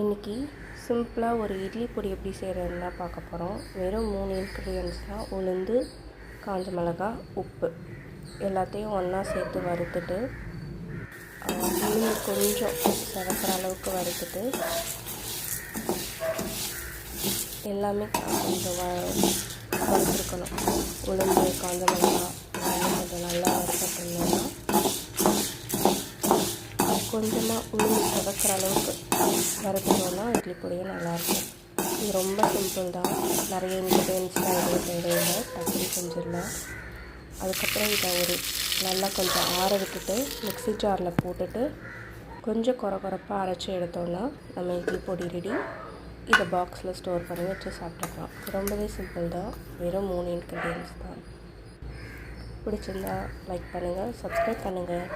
இன்றைக்கி சிம்பிளாக ஒரு இட்லி பொடி எப்படி செய்கிறதுன்னு தான் பார்க்க போகிறோம். வெறும் 3 இன்க்ரீடியன்ஸ் தான். உளுந்து, காஞ்ச மிளகா, உப்பு எல்லாத்தையும் ஒன்றா சேர்த்து வறுத்துட்டு, உளுந்து கொஞ்சம் செவக்கிற அளவுக்கு வறுத்துட்டு, எல்லாமே கொஞ்சம் வறுத்துருக்கணும். உளுந்து, காஞ்ச மிளகா கொஞ்சம் நல்லா வறுத்துட்டோம்னா கொஞ்சமாக உளுந்து செவக்கிற அளவுக்கு வறுத்துட்டோம்னா இட்லி பொடியும் நல்லாயிருக்கும். இது ரொம்ப சிம்பிள் தான். நிறைய இன்க்ரீடியன்ஸ்லாம் எதுவும் தேவையில்லை, டக்குனு செஞ்சிடலாம். அதுக்கப்புறம் இதை நல்லா கொஞ்சம் ஆற விட்டுட்டு மிக்ஸி ஜாரில் போட்டுட்டு கொஞ்சம் கொரப்பாக அரைச்சி எடுத்தோன்னா நம்ம இட்லி பொடி ரெடி. இதை பாக்ஸில் ஸ்டோர் பண்ணி வச்சு சாப்பிட்டுக்கலாம். ரொம்பவே சிம்பிள் தான். வெறும் 3 இன்க்ரீடியன்ஸ் தான். பிடிச்சிருந்தா லைக் பண்ணுங்கள், சப்ஸ்கிரைப் பண்ணுங்கள்.